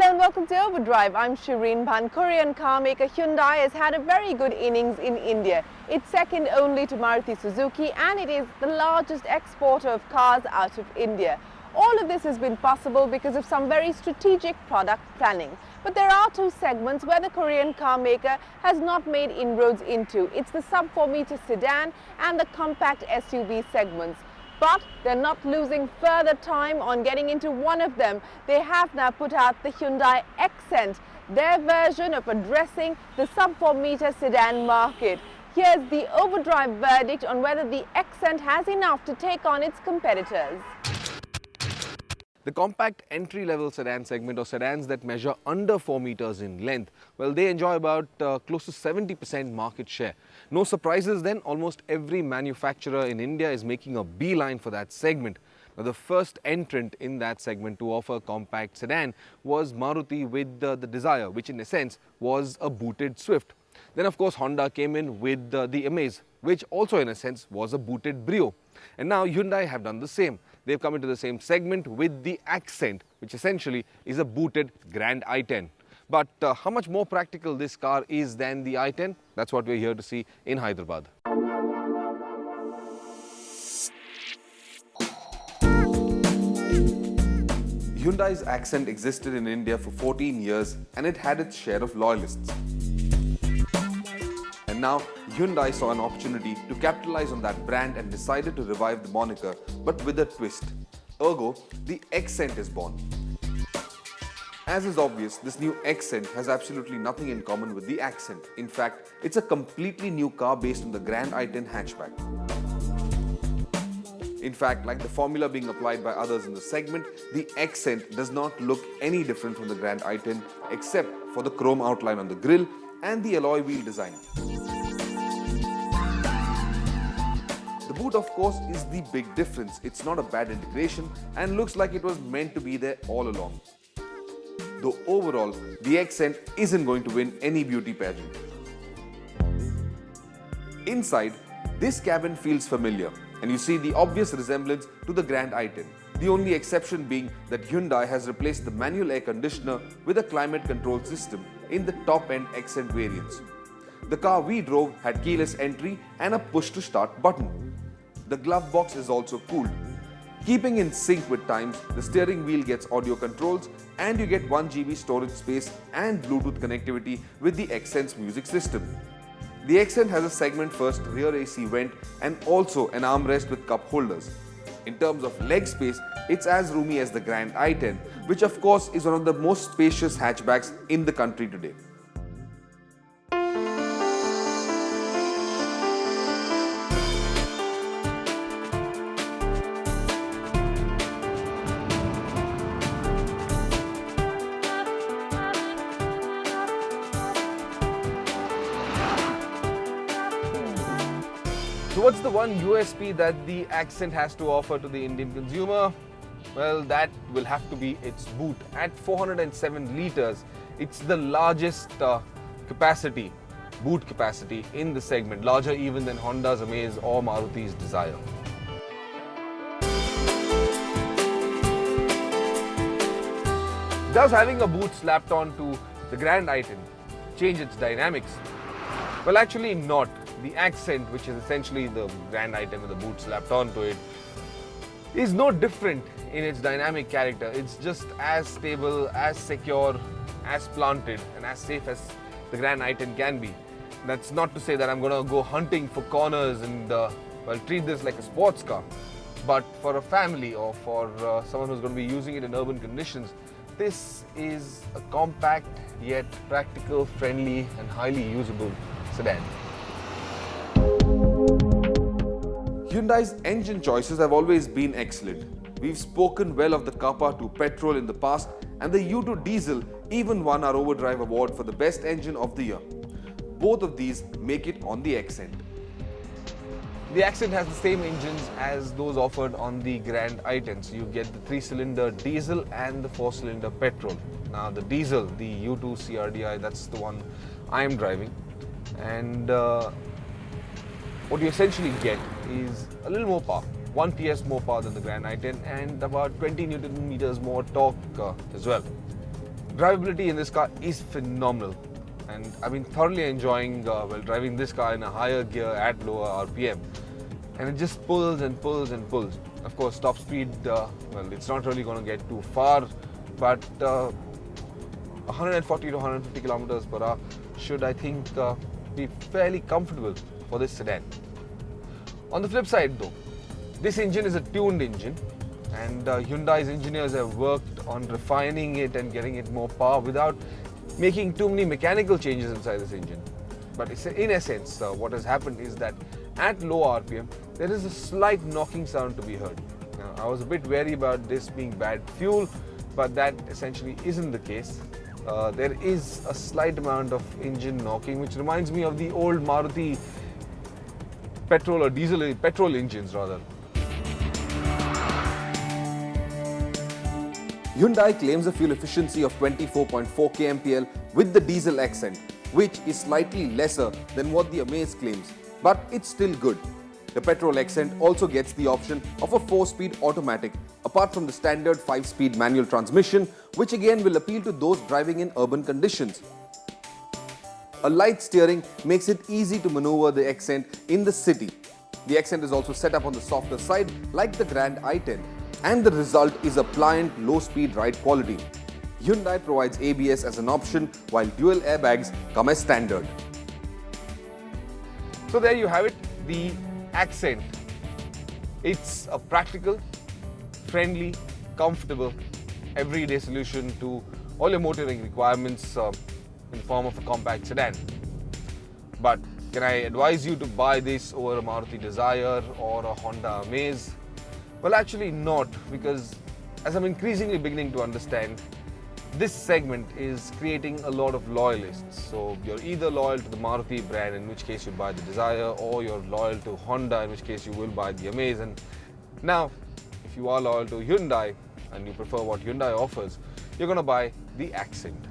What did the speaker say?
Hello and welcome to OVERDRIVE. I'm Shireen Bhan. Korean car maker Hyundai has had a very good innings in India. It's second only to Maruti Suzuki and it is the largest exporter of cars out of India. All of this has been possible because of some very strategic product planning. But there are two segments where the Korean car maker has not made inroads into. It's the sub-4 meter sedan and the compact SUV segments. But they're not losing further time on getting into one of them. They have now put out the Hyundai Xcent, their version of addressing the sub-4 meter sedan market. Here's the OVERDRIVE verdict on whether the Xcent has enough to take on its competitors. The compact entry-level sedan segment, or sedans that measure under 4 meters in length, well, they enjoy about close to 70% market share. No surprises then, almost every manufacturer in India is making a beeline for that segment. Now, the first entrant in that segment to offer a compact sedan was Maruti with the Dzire, which in a sense was a booted Swift. Then of course Honda came in with the Amaze, which also in a sense was a booted Brio. And now Hyundai have done the same. They've come into the same segment with the Accent, which essentially is a booted Grand i10. But how much more practical this car is than the i10, that's what we're here to see in Hyderabad. Hyundai's Accent existed in India for 14 years and it had its share of loyalists. And now Hyundai saw an opportunity to capitalize on that brand and decided to revive the moniker, but with a twist. Ergo, the Xcent is born. As is obvious, this new Xcent has absolutely nothing in common with the Accent. In fact, it's a completely new car based on the Grand i10 hatchback. In fact, like the formula being applied by others in the segment, the Xcent does not look any different from the Grand i10 except for the chrome outline on the grille and the alloy wheel design. The boot, of course, is the big difference. It's not a bad integration and looks like it was meant to be there all along. Though overall, the Xcent isn't going to win any beauty pageant. Inside, this cabin feels familiar and you see the obvious resemblance to the Grand i10. The only exception being that Hyundai has replaced the manual air conditioner with a climate control system in the top-end Xcent variants. The car we drove had keyless entry and a push-to-start button. The glove box is also cooled. Keeping in sync with times, the steering wheel gets audio controls and you get 1 GB storage space and Bluetooth connectivity with the Xcent's music system. The Xcent has a segment-first rear AC vent and also an armrest with cup holders. In terms of leg space, it's as roomy as the Grand i10, which of course is one of the most spacious hatchbacks in the country today. So what's the one USP that the Accent has to offer to the Indian consumer? Well, that will have to be its boot. At 407 litres, it's the largest boot capacity in the segment, larger even than Honda's Amaze or Maruti's Dzire. Does having a boot slapped onto the Grand i10 change its dynamics? Well, actually not. The Accent, which is essentially the Grand i10 with the boot slapped onto it, is no different in its dynamic character. It's just as stable, as secure, as planted and as safe as the Grand i10 can be. That's not to say that I'm going to go hunting for corners and treat this like a sports car. But for a family or for someone who's going to be using it in urban conditions, this is a compact yet practical, friendly and highly usable sedan. Hyundai's engine choices have always been excellent. We've spoken well of the Kappa 2 petrol in the past and the U2 diesel even won our OVERDRIVE award for the best engine of the year. Both of these make it on the Xcent. The Accent has the same engines as those offered on the Grand i10. So you get the 3-cylinder diesel and the 4-cylinder petrol. Now the diesel, the U2 CRDI, that's the one I'm driving. And what you essentially get is a little more power, 1 PS more power than the Grand i10 and about 20 Newton meters more torque as well. Drivability in this car is phenomenal, and I've been thoroughly enjoying driving this car in a higher gear at lower RPM, and it just pulls and pulls and pulls. Of course, top speed, it's not really going to get too far, but 140 to 150 kilometers per hour should, I think, be fairly comfortable for this sedan. On the flip side though, this engine is a tuned engine, and Hyundai's engineers have worked on refining it and getting it more power without making too many mechanical changes inside this engine. But in essence, what has happened is that at low RPM, there is a slight knocking sound to be heard. Now, I was a bit wary about this being bad fuel, but that essentially isn't the case. There is a slight amount of engine knocking, which reminds me of the old Maruti petrol engines rather. Hyundai claims a fuel efficiency of 24.4 kmpl with the diesel Xcent, which is slightly lesser than what the Amaze claims, but it's still good. The petrol Xcent also gets the option of a 4-speed automatic, apart from the standard 5-speed manual transmission, which again will appeal to those driving in urban conditions. A light steering makes it easy to maneuver the Xcent in the city. The Xcent is also set up on the softer side like the Grand i10, and the result is a pliant low-speed ride quality. Hyundai provides ABS as an option, while dual airbags come as standard. So there you have it, the Xcent. It's a practical, friendly, comfortable, everyday solution to all your motoring requirements in the form of a compact sedan. But can I advise you to buy this over a Maruti Dzire or a Honda Amaze? Well, actually not, because as I'm increasingly beginning to understand, this segment is creating a lot of loyalists. So you're either loyal to the Maruti brand, in which case you buy the Dzire, or you're loyal to Honda, in which case you will buy the Amaze. And now, if you are loyal to Hyundai and you prefer what Hyundai offers, you're going to buy the Xcent.